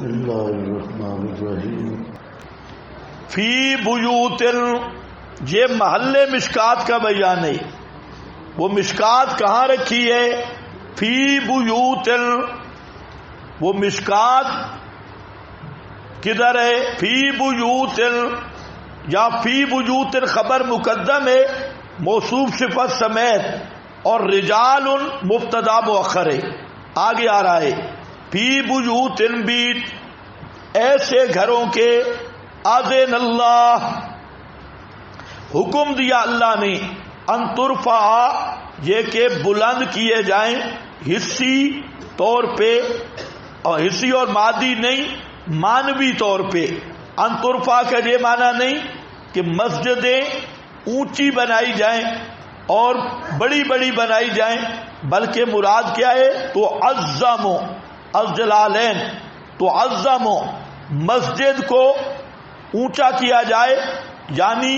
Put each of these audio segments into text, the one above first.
بسم اللہ الرحمن الرحیم. فی بیوت، یہ محل مشکات کا بیان ہے. وہ مشکات کہاں رکھی ہے؟ فی بیوت. وہ مشکات کدھر ہے؟ فی بیوت یا فی بیوت خبر مقدم ہے موصوف صفت سمیت، اور رجال مبتدا مؤخر ہے. آگے آ رہا ہے فی بیوت بیت، ایسے گھروں کے اذن اللہ، حکم دیا اللہ نے، ان ترفع، یہ کہ بلند کیے جائیں حصی طور پہ، اور حصی اور مادی نہیں مانوی طور پہ. ان ترفع کا یہ معنی نہیں کہ مسجدیں اونچی بنائی جائیں اور بڑی بڑی بنائی جائیں، بلکہ مراد کیا ہے؟ تو عظمو، الجلالین، تو عظمو، مسجد کو اونچا کیا جائے، یعنی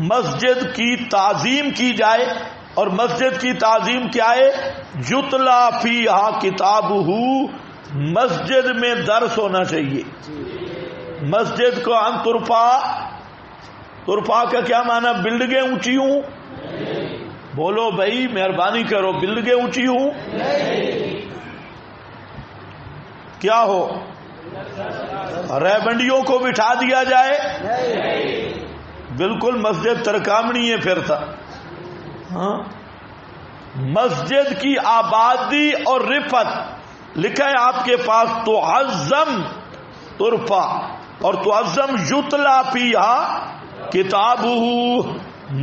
مسجد کی تعظیم کی جائے. اور مسجد کی تعظیم کیا ہے؟ یتلا فیہا کتابہ، مسجد میں درس ہونا چاہیے. مسجد کو ان ترفع، ترفع کا کیا معنی؟ بلڈنگیں اونچی ہوں؟ بولو بھائی مہربانی کرو، بلڈنگیں اونچی ہوں؟ کیا ہو؟ ریبنڈیوں کو بٹھا دیا جائے؟ بالکل مسجد ترکامنی ہے پھر تھا. ہاں، مسجد کی آبادی اور رفت لکھا ہے آپ کے پاس، تو عظم ترفع اور تو عظم یتلا فیہا کتابہ.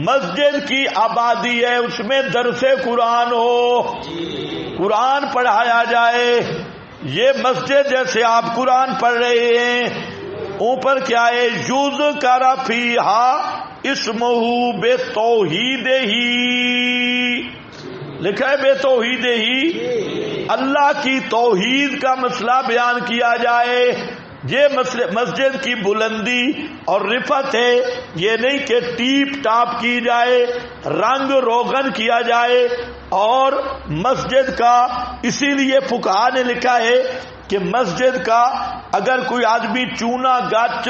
مسجد کی آبادی ہے، اس میں درس قرآن ہو، قرآن پڑھایا جائے. یہ مسجد جیسے آپ قرآن پڑھ رہے ہیں، اوپر کیا ہے؟ یذکر فیہا اسمہ بتوحیدہ، لکھا ہے بتوحیدہ، اللہ کی توحید کا مسئلہ بیان کیا جائے. یہ مسجد کی بلندی اور رفت ہے. یہ نہیں کہ ٹیپ ٹاپ کی جائے، رنگ روغن کیا جائے. اور مسجد کا اسی لیے فقہا نے لکھا ہے کہ مسجد کا اگر کوئی آدمی چونا گچ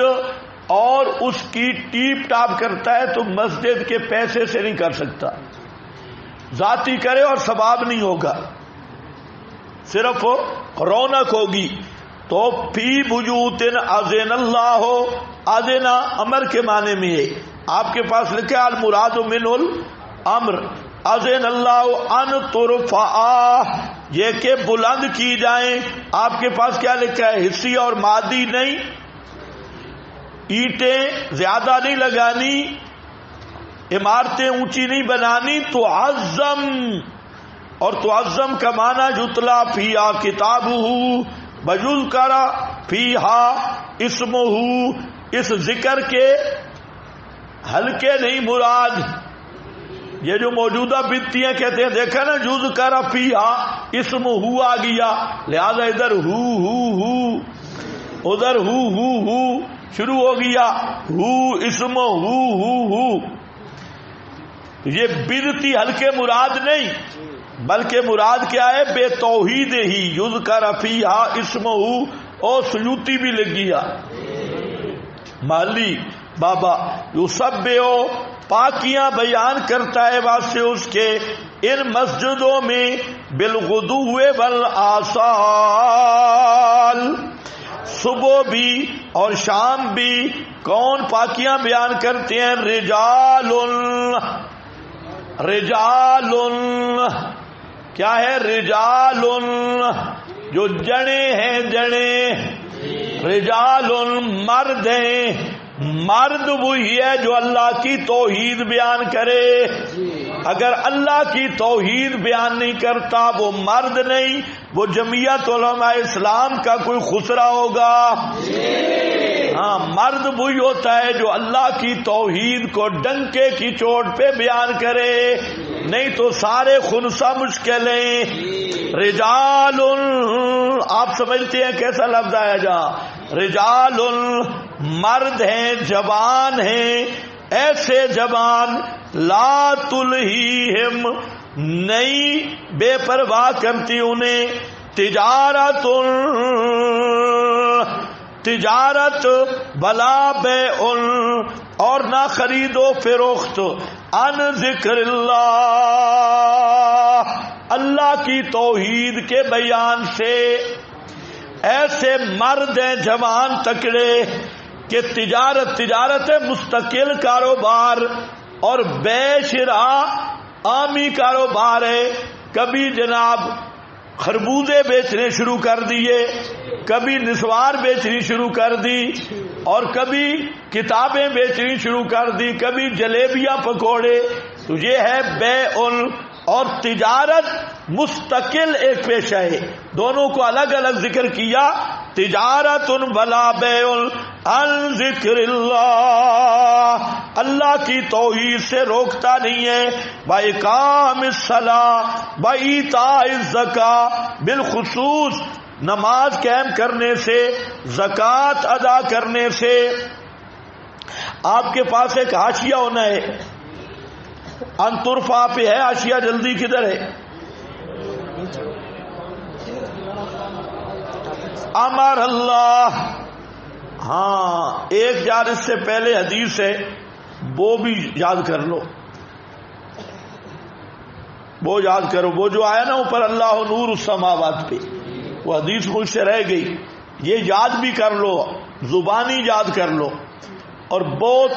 اور اس کی ٹیپ ٹاپ کرتا ہے تو مسجد کے پیسے سے نہیں کر سکتا. ذاتی کرے اور ثواب نہیں ہوگا، صرف رونق ہوگی. تو فی بیوت اذن اللہ، اذن امر کے معنی میں ہے. آپ کے پاس لکھا ہے المراد من الامر، اذن اللہ ان ترفع، یہ کہ بلند کی جائیں. آپ کے پاس کیا لکھا ہے؟ حصی اور مادی نہیں، اینٹیں زیادہ نہیں لگانی، عمارتیں اونچی نہیں بنانی. تو عظم، اور تو عظم کا معنی یتلا فیہا کتابہ ویذکر فیہا اسمہ. اس ذکر کے ہلکے نہیں مراد. یہ جو موجودہ بدتیاں کہتے ہیں، دیکھا نا، یذکر فیہا اسمہ آ گیا، لہذا ادھر ہو ادھر ہو شروع ہو گیا، اسمہ ہو. یہ بدتی ہلکے مراد نہیں، بلکہ مراد کیا ہے؟ بے توحید ہی. یذکر فیہا اسمہ، اور سیوطی بھی لگ گیا مالی بابا. یسبح، پاکیاں بیان کرتا ہے واسطے اس کے ان مسجدوں میں، بالغدو والآصال، صبح بھی اور شام بھی. کون پاکیاں بیان کرتے ہیں؟ رجال، کیا ہے؟ رجال، جو جنے ہیں، جنے. رجال مرد ہیں، مرد وہی ہے جو اللہ کی توحید بیان کرے. اگر اللہ کی توحید بیان نہیں کرتا وہ مرد نہیں، وہ جمعیت علماء اسلام کا کوئی خسرہ ہوگا. ہاں، مرد وہی ہوتا ہے جو اللہ کی توحید کو ڈنکے کی چوٹ پہ بیان کرے، نہیں تو سارے خنثی مشکلیں. رجال، آپ سمجھتے ہیں کیسا لفظ آیا جہاں؟ رجال مرد ہیں، جوان ہیں، ایسے جوان لا تلہیہم، نہیں بے پرواہ کرتی انہیں، تجارت تجارت بلا بیع اور نہ خرید و فروخت عن ذکر اللہ اللہ کی توحید کے بیان سے. ایسے مرد ہیں جوان تکڑے کہ تجارت ہے مستقل کاروبار اور بے شراء عامی کاروبار ہے. کبھی جناب خربوزے بیچنے شروع کر دیے، کبھی نسوار بیچنی شروع کر دی، اور کبھی کتابیں بیچنی شروع کر دی، کبھی جلیبیاں پکوڑے. تو یہ ہے بیع اور تجارت مستقل ایک پیشہ ہے. دونوں کو الگ الگ ذکر کیا. تجارت بلا بیع عن ذکر اللہ اللہ کی توحید سے روکتا نہیں ہے. وَإِقَامِ الصَّلَاةِ وَإِيتَاءِ الزَّكَاةِ بالخصوص نماز قائم کرنے سے، زکوٰۃ ادا کرنے سے. آپ کے پاس ایک حاشیہ ہونا ہے، انترفا پہ ہے حاشیہ، جلدی کدھر ہے؟ امر اللہ. ہاں ایک یار اس سے پہلے حدیث ہے، وہ بھی یاد کر لو، وہ یاد کرو. وہ جو آیا نا اوپر اللہ نور السماوات پہ، وہ حدیث مجھ سے رہ گئی. یہ یاد بھی کر لو، زبانی یاد کر لو. اور بہت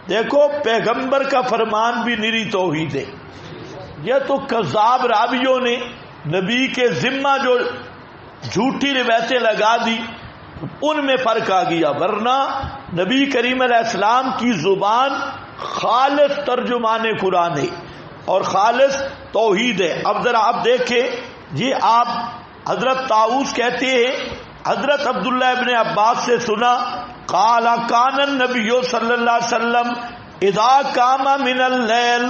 دیکھو پیغمبر کا فرمان بھی نری توحید ہے. یہ تو کذاب راویوں نے نبی کے ذمہ جو جھوٹی روایتیں لگا دی ان میں فرق آ گیا، ورنہ نبی کریم علیہ السلام کی زبان خالص ترجمان قرآن ہے اور خالص توحید ہے. اب ذرا آپ دیکھیں، یہ آپ حضرت طاؤس کہتے ہیں حضرت عبداللہ ابن عباس سے سنا، قال کان النبی صلی اللہ علیہ وسلم اذا قام من اللیل،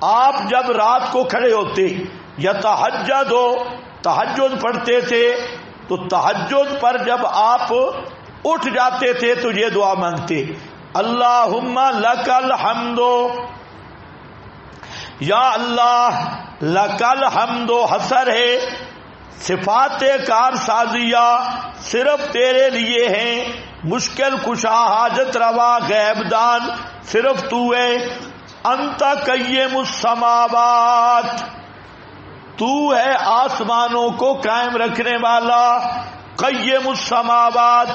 آپ جب رات کو کھڑے ہوتے، یتہجد، تہجد پڑھتے تھے، تو تہجد پر جب آپ اٹھ جاتے تھے تو یہ دعا مانگتے، اللہم لک الحمد، یا اللہ لک الحمد، حسر ہے صفات کار سازیہ صرف تیرے لیے ہیں، مشکل کشا حاجت روا غیب دان صرف تو ہے. انت قیم السماوات، تو ہے آسمانوں کو قائم رکھنے والا، قیم السماوات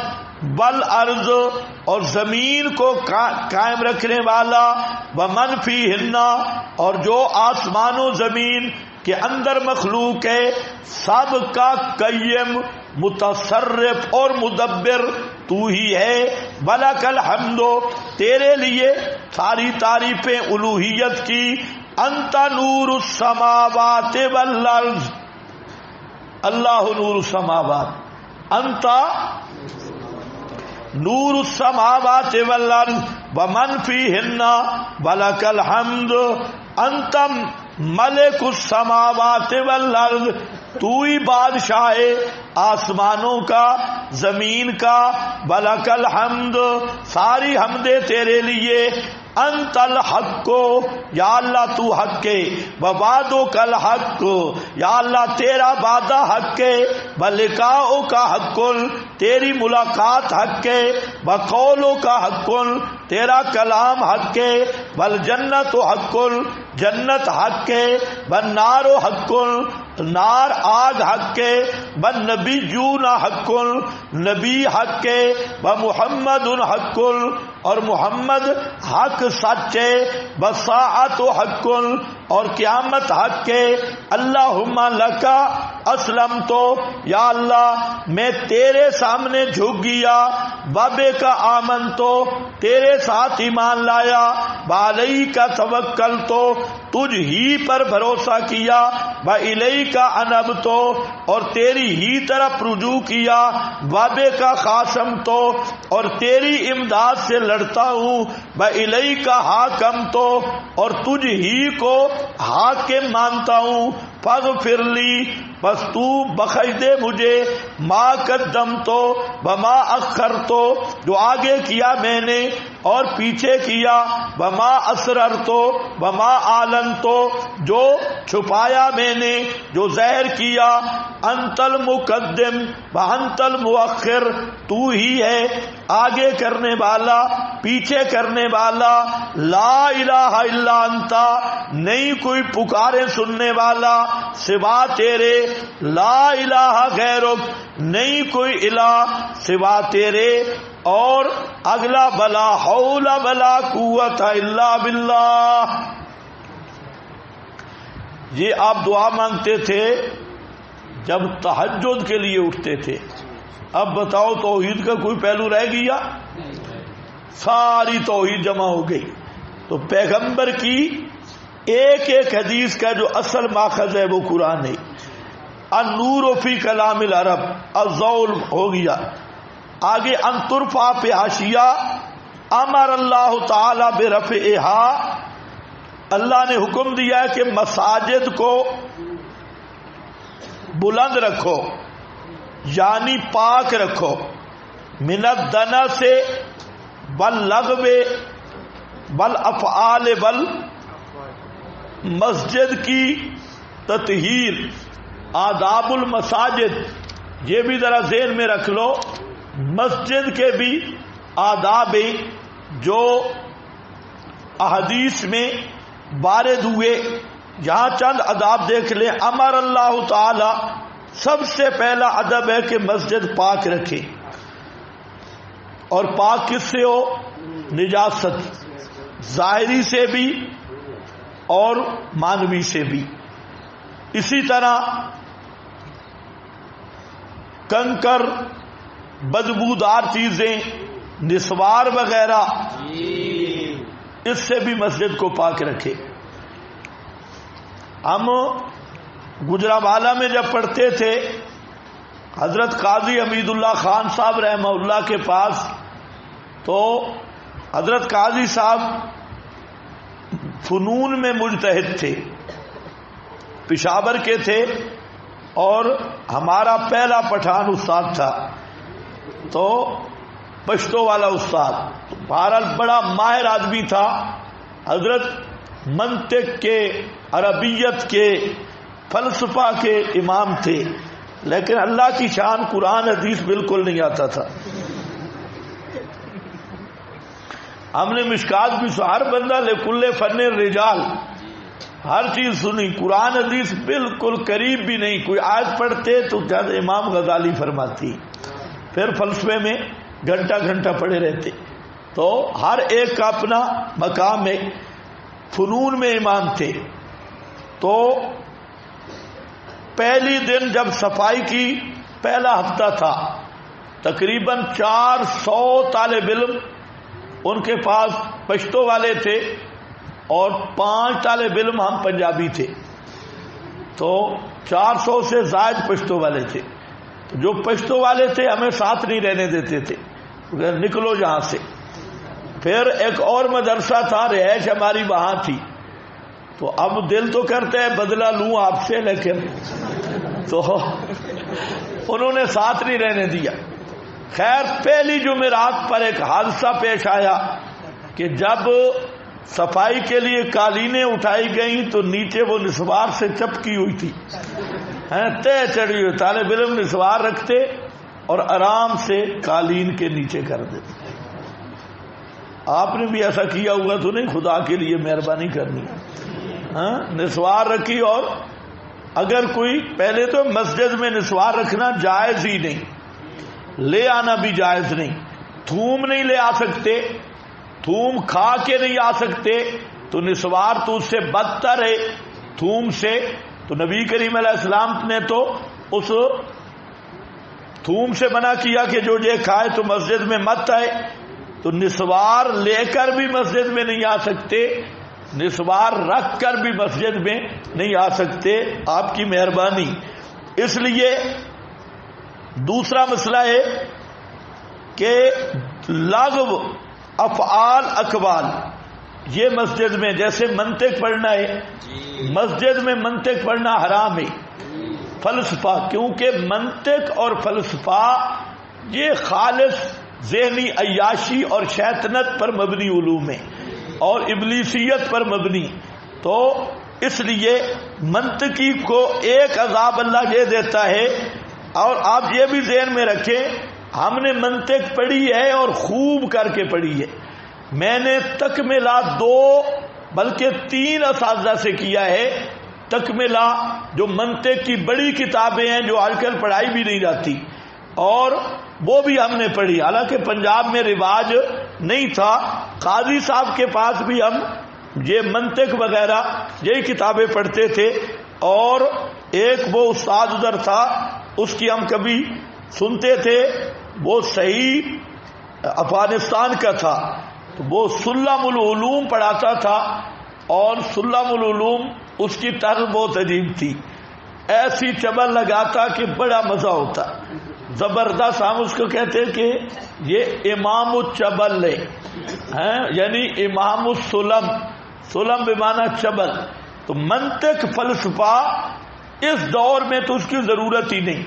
والارض، اور زمین کو قائم رکھنے والا، ومن فیہن، اور جو آسمان و زمین کے اندر مخلوق ہے سب کا قیم، متصرف اور مدبر تو ہی ہے. وَلَكَ الْحَمْدُ، تیرے لیے ساری تعریفیں الوہیت کی. انت نور السماوات والارض، اللہ نور السماوات، انت نور السماوات والارض ومن فیہن وَلَكَ الْحَمْدُ انت ملک السماوات والارض، تو ہی بادشاہ آسمانوں کا زمین کا. وَلَكَ الْحَمْدُ، ساری حمدیں تیرے لیے. انت الحق، یا اللہ تو حق ہے. وَوَعْدُكَ الْحَقُّ، یا اللہ تیرا وعدہ حق ہے. وَلِقَاؤُكَ حَقٌّ، تیری ملاقات حق ہے. وَقَوْلُكَ حَقٌّ، تیرا کلام حق ہے. وَالْجَنَّةُ حَقٌّ، جنت حق ہے. وَالنَّارُ حَقٌّ، نار آگ حق ہے. وَالنَّبِيُّونَ حَقٌّ، نبی حق ہے. وَمُحَمَّدٌ حَقٌّ، اور محمد حق سچ ہے. وَالسَّاعَةُ حَقٌّ، اور قیامت حق ہے. اللہم لکا اسلمت، یا اللہ میں تیرے سامنے جھک گیا. بابے کا آمن تو، تیرے ساتھ ایمان لایا. وعلیک توکلت، تجھ ہی پر بھروسہ کیا. وإلیک انبت، اور تیری ہی طرف رجوع کیا. بابے کا خاصمت، اور تیری امداد سے لڑتا ہوں. وإلیک حاکمت، اور تجھ ہی کو حاکم مانتا ہوں. فاغفر لی، بس تو بخش دے مجھے. ما قدمت وما اخرت، جو آگے کیا میں نے اور پیچھے کیا وما اسررتو وما اعلنتو جو چھپایا میں نے جو ظاہر کیا انت المقدم وانت المؤخر تو ہی ہے آگے کرنے والا پیچھے کرنے والا لا الہ الا انت نہیں کوئی پکارے سننے والا سوا تیرے لا الہ غیرک نہیں کوئی الہ سوا تیرے اور اگلا بلا حول ولا قوت الا باللہ. یہ آپ دعا مانگتے تھے جب تہجد کے لیے اٹھتے تھے. اب بتاؤ توحید کا کوئی پہلو رہ گیا؟ ساری توحید جمع ہو گئی. تو پیغمبر کی ایک ایک حدیث کا جو اصل ماخذ ہے وہ قرآن ہے. النور فی کلام العرب الضول ہو گیا. آگے انترفع پہ حاشیہ امر اللہ تعالی برفعها اللہ نے حکم دیا ہے کہ مساجد کو بلند رکھو یعنی پاک رکھو من الدنس سے واللغو والافعال مسجد کی تطہیر آداب المساجد یہ بھی ذرا ذہن میں رکھ لو. مسجد کے بھی آداب جو احادیث میں وارد ہوئے یہاں چند آداب دیکھ لیں. امر اللہ تعالی سب سے پہلا ادب ہے کہ مسجد پاک رکھے اور پاک کس سے ہو؟ نجاست ظاہری سے بھی اور مانوی سے بھی. اسی طرح کنکر بدبودار چیزیں نسوار وغیرہ اس سے بھی مسجد کو پاک رکھے. ہم گجرانوالہ میں جب پڑھتے تھے حضرت قاضی حمید اللہ خان صاحب رحمہ اللہ کے پاس تو حضرت قاضی صاحب فنون میں مجتہد تھے پشاور کے تھے اور ہمارا پہلا پٹھان استاد تھا تو پشتو والا استاد. بہرحال بڑا ماہر آدمی تھا. حضرت منطق کے عربیت کے فلسفہ کے امام تھے لیکن اللہ کی شان قرآن حدیث بالکل نہیں آتا تھا. ہم نے مشکات بھی ہر بندہ لکل فن رجال ہر چیز سنی قرآن حدیث بالکل قریب بھی نہیں. کوئی آیت پڑھتے تو کہتے امام غزالی فرماتی پھر فلسفے میں گھنٹہ گھنٹہ پڑے رہتے. تو ہر ایک کا اپنا مقام ہے. فنون میں امام تھے. تو پہلی دن جب صفائی کی پہلا ہفتہ تھا تقریباً 400 طالب علم ان کے پاس پشتو والے تھے اور 5 طالب علم ہم پنجابی تھے. تو 400 سے زائد پشتو والے تھے. جو پشتو والے تھے ہمیں ساتھ نہیں رہنے دیتے تھے نکلو یہاں سے. پھر ایک اور مدرسہ تھا رہائش ہماری وہاں تھی تو اب دل تو کرتے ہیں بدلہ لوں آپ سے لیکن تو انہوں نے ساتھ نہیں رہنے دیا. خیر پہلی جمعرات پر ایک حادثہ پیش آیا کہ جب صفائی کے لیے قالینیں اٹھائی گئیں تو نیچے وہ نسوار سے چپکی ہوئی تھی طے چڑھی ہوئی. طالب علم نسوار رکھتے اور آرام سے قالین کے نیچے کر دیتے. آپ نے بھی ایسا کیا ہوگا تو نہیں؟ خدا کے لیے مہربانی کرنی. نسوار رکھی اور اگر کوئی پہلے تو مسجد میں نسوار رکھنا جائز ہی نہیں لے آنا بھی جائز نہیں. تھوم نہیں لے آ سکتے تھوم کھا کے نہیں آ سکتے تو نسوار تو اس سے بدتر ہے تھوم سے. تو نبی کریم علیہ السلام نے تو اس تھوم سے منع کیا کہ جو یہ کھائے تو مسجد میں مت آئے. تو نسوار لے کر بھی مسجد میں نہیں آ سکتے نسوار رکھ کر بھی مسجد میں نہیں آ سکتے. آپ کی مہربانی. اس لیے دوسرا مسئلہ ہے کہ لغو افعال اقوال یہ مسجد میں جیسے منطق پڑھنا ہے مسجد میں منطق پڑھنا حرام ہے. فلسفہ کیونکہ منطق اور فلسفہ یہ خالص ذہنی عیاشی اور شیطنت پر مبنی علوم ہیں اور ابلیسیت پر مبنی. تو اس لیے منطقی کو ایک عذاب اللہ یہ دیتا ہے. اور آپ یہ بھی ذہن میں رکھیں ہم نے منطق پڑھی ہے اور خوب کر کے پڑھی ہے. میں نے تکملہ 2 بلکہ 3 اساتذہ سے کیا ہے. تکملہ جو منطق کی بڑی کتابیں ہیں جو آج کل پڑھائی بھی نہیں جاتی, اور وہ بھی ہم نے پڑھی. حالانکہ پنجاب میں رواج نہیں تھا. قاضی صاحب کے پاس بھی ہم یہ منطق وغیرہ یہی کتابیں پڑھتے تھے. اور ایک وہ استاد ادھر تھا, اس کی ہم کبھی سنتے تھے, وہ صحیح افغانستان کا تھا. تو وہ سلم العلوم پڑھاتا تھا, اور سلم العلوم اس کی طرز بہت عجیب تھی. ایسی چبل لگاتا کہ بڑا مزہ ہوتا, زبردست. ہم اس کو کہتے کہ یہ امام الچبل ہے, یعنی امام السلم. سلم بمعنی چبل. تو منطق فلسفہ اس دور میں تو اس کی ضرورت ہی نہیں.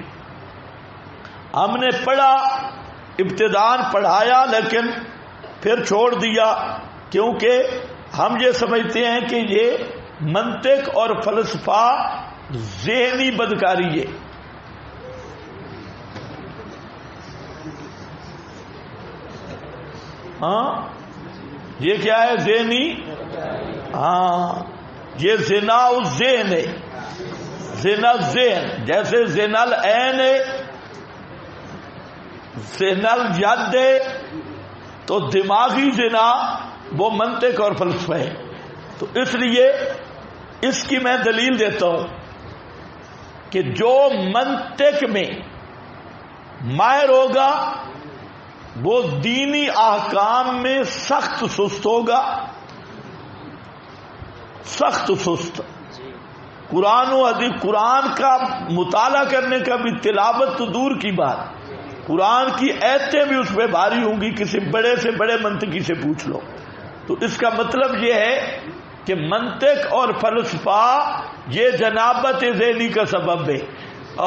ہم نے پڑھا, ابتدان پڑھایا, لیکن پھر چھوڑ دیا, کیونکہ ہم یہ سمجھتے ہیں کہ یہ منطق اور فلسفہ ذہنی بدکاری ہے. ہاں یہ کیا ہے؟ ذہنی. ہاں یہ زنا الذہن ہے, زنا الذہن. جیسے زنا العین ہے, زنا الید ہے, تو دماغی زنا وہ منطق اور فلسفہ ہے. تو اس لیے اس کی میں دلیل دیتا ہوں کہ جو منطق میں ماہر ہوگا وہ دینی احکام میں سخت سست ہوگا, سخت سست. قرآن و حدیث, قرآن کا مطالعہ کرنے کا بھی, تلاوت تو دور کی بات, قرآن کی ایتیں بھی اس پہ بھاری ہوں گی. کسی بڑے سے بڑے منطقی سے پوچھ لو. تو اس کا مطلب یہ ہے کہ منطق اور فلسفہ یہ جنابت ذہنی کا سبب ہے,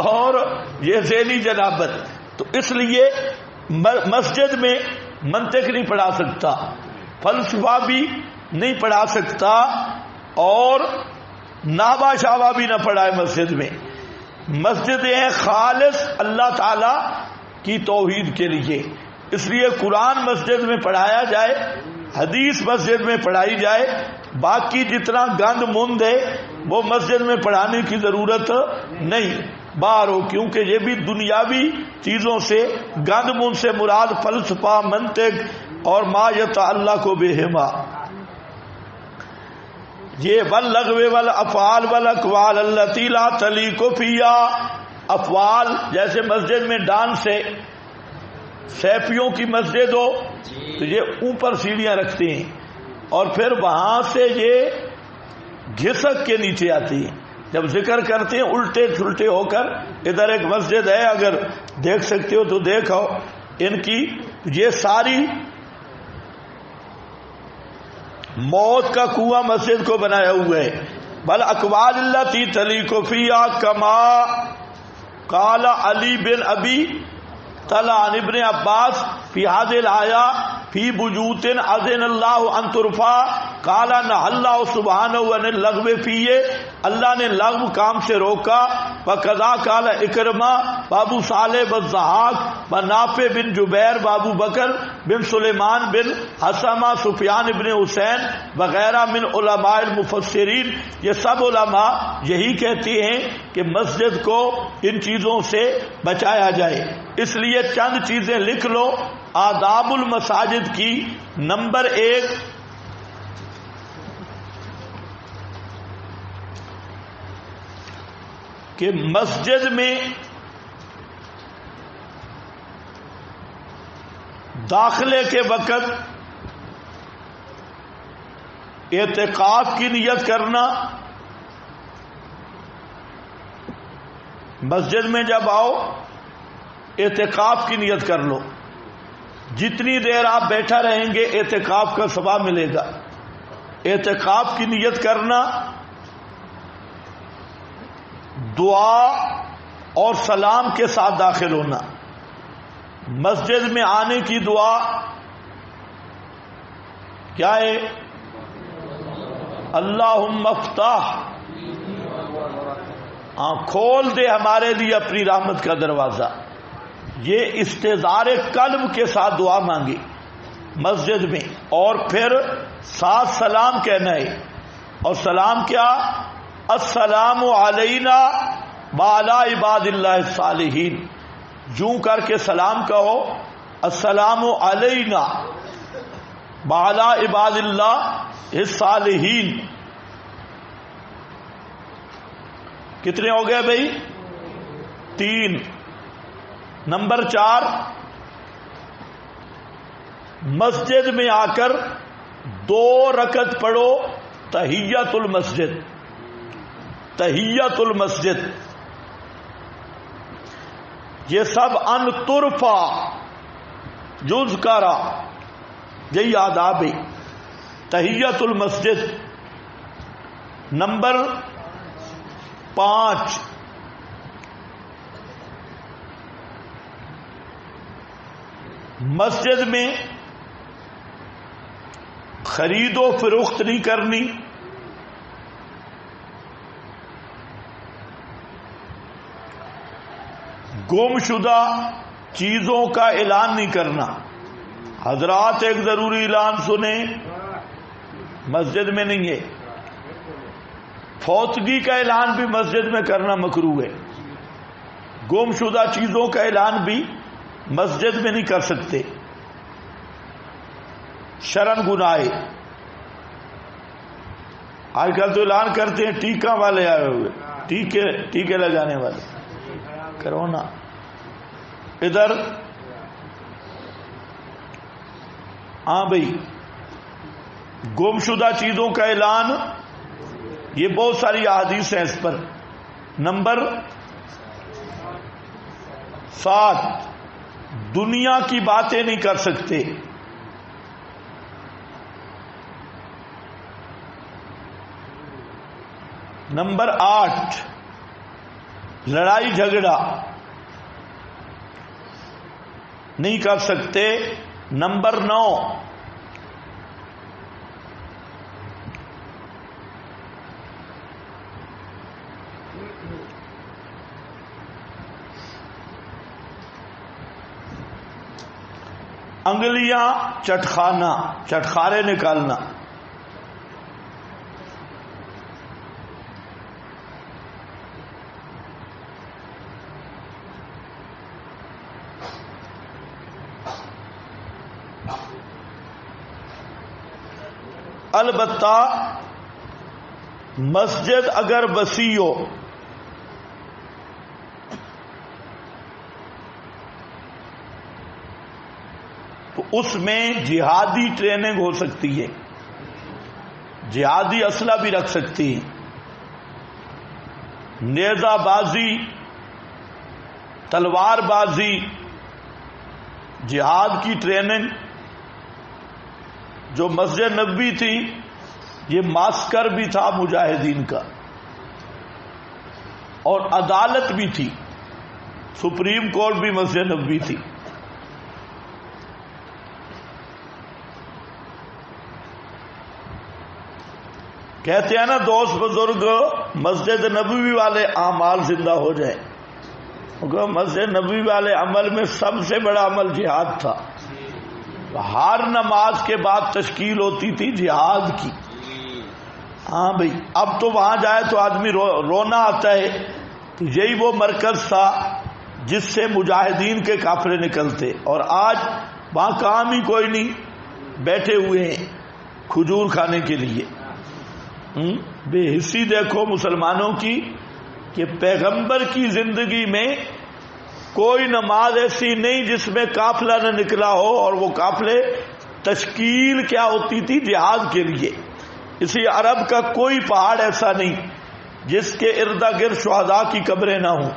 اور یہ ذہنی جنابت. تو اس لیے مسجد میں منطق نہیں پڑھا سکتا, فلسفہ بھی نہیں پڑھا سکتا, اور نابا شابا بھی نہ پڑھائے مسجد میں. مسجدیں ہیں خالص اللہ تعالی کی توحید کے لیے. اس لیے قرآن مسجد میں پڑھایا جائے, حدیث مسجد میں پڑھائی جائے. باقی جتنا گند مند ہے وہ مسجد میں پڑھانے کی ضرورت نہیں, باہر ہو. کیونکہ یہ بھی دنیاوی چیزوں سے, گند مند سے مراد فلسفہ, منطق اور ما یتعلق بہما. یہ واللغو والافعال والاقوال التي لا تلیق فیہا. افعال جیسے مسجد میں ڈانس ہے, سیفیوں کی مسجد ہو تو یہ اوپر سیڑھیاں رکھتے ہیں, اور پھر وہاں سے یہ گھسک کے نیچے آتی ہیں. جب ذکر کرتے ہیں الٹے چھلٹے ہو کر. ادھر ایک مسجد ہے, اگر دیکھ سکتے ہو تو دیکھو, ان کی یہ ساری موت کا کنواں مسجد کو بنایا ہوا ہے. بل اقوال التی تلیق فیہا کما قال علی بن ابی طلحہ عن ابن عباس فی هذه الآیہ فی بیوت اذن اللہ ان ترفع قال نہ اللہ سبحانہ عن اللغو فیہ. اللہ نے لغو کام سے روکا. وقضا قال اکرمہ بابو صالح والضحاک ونافع بن جبیر بابو بکر بن سلیمان بن حسمہ سفیان بن حسین وغیرہ من علماء المفسرین. یہ سب علماء یہی کہتے ہیں کہ مسجد کو ان چیزوں سے بچایا جائے. اس لیے چند چیزیں لکھ لو. آداب المساجد کی نمبر 1 کہ مسجد میں داخلے کے وقت اعتکاف کی نیت کرنا. مسجد میں جب آؤ اعتکاف کی نیت کر لو. جتنی دیر آپ بیٹھا رہیں گے اعتکاف کا ثواب ملے گا. اعتکاف کی نیت کرنا, دعا اور سلام کے ساتھ داخل ہونا. مسجد میں آنے کی دعا کیا ہے؟ اللہم افتح، کھول دے ہمارے لیے اپنی رحمت کا دروازہ. یہ استظہار قلب کے ساتھ دعا مانگی مسجد میں، اور پھر ساتھ سلام کہنا ہے. اور سلام کیا؟ السلام علینا وعلی عباد اللہ الصالحین. یوں کر کے سلام کہو، السلام علینا وعلی عباد اللہ الصالحین. کتنے ہو گئے بھائی؟ 3. نمبر 4، مسجد میں آ کر 2 رکعت پڑھو تحیت المسجد. تحیت المسجد یہ سب ان ترفع یذکرا، یہی آداب ہے تحیت المسجد. نمبر 5، مسجد میں خرید و فروخت نہیں کرنی، گم شدہ چیزوں کا اعلان نہیں کرنا. حضرات ایک ضروری اعلان سنیں، مسجد میں نہیں ہے. فوتگی کا اعلان بھی مسجد میں کرنا مکروہ ہے. گم شدہ چیزوں کا اعلان بھی مسجد میں نہیں کر سکتے، شرعاً گناہ ہے. آج کل تو اعلان کرتے ہیں ٹیکا والے آئے ہوئے، ٹیکے لگانے والے، کرونا. ادھر ہاں بھائی، گم شدہ چیزوں کا اعلان، یہ بہت ساری احادیث ہیں اس پر. نمبر 7، دنیا کی باتیں نہیں کر سکتے. نمبر 8، لڑائی جھگڑا نہیں کر سکتے. نمبر 9، انگلیاں چٹخانا، چٹخارے نکالنا. البتہ مسجد اگر وسیع ہو تو اس میں جہادی ٹریننگ ہو سکتی ہے، جہادی اسلحہ بھی رکھ سکتی ہے. نیزہ بازی، تلوار بازی، جہاد کی ٹریننگ. جو مسجد نبوی تھی یہ معسکر بھی تھا مجاہدین کا، اور عدالت بھی تھی، سپریم کورٹ بھی مسجد نبوی تھی. کہتے ہیں نا دوست بزرگ، مسجد نبوی والے اعمال زندہ ہو جائیں، کیونکہ مسجد نبوی والے عمل میں سب سے بڑا عمل جہاد تھا. ہر نماز کے بعد تشکیل ہوتی تھی جہاد کی. ہاں بھائی، اب تو وہاں جائے تو آدمی رونا آتا ہے. یہی وہ مرکز تھا جس سے مجاہدین کے قافلے نکلتے، اور آج وہاں کام ہی کوئی نہیں، بیٹھے ہوئے ہیں کھجور کھانے کے لیے. بے حسی دیکھو مسلمانوں کی کہ پیغمبر کی زندگی میں کوئی نماز ایسی نہیں جس میں قافلہ نہ نکلا ہو، اور وہ قافلے تشکیل کیا ہوتی تھی؟ جہاد کے لیے. اسی عرب کا کوئی پہاڑ ایسا نہیں جس کے ارد گرد شہداء کی قبریں نہ ہوں.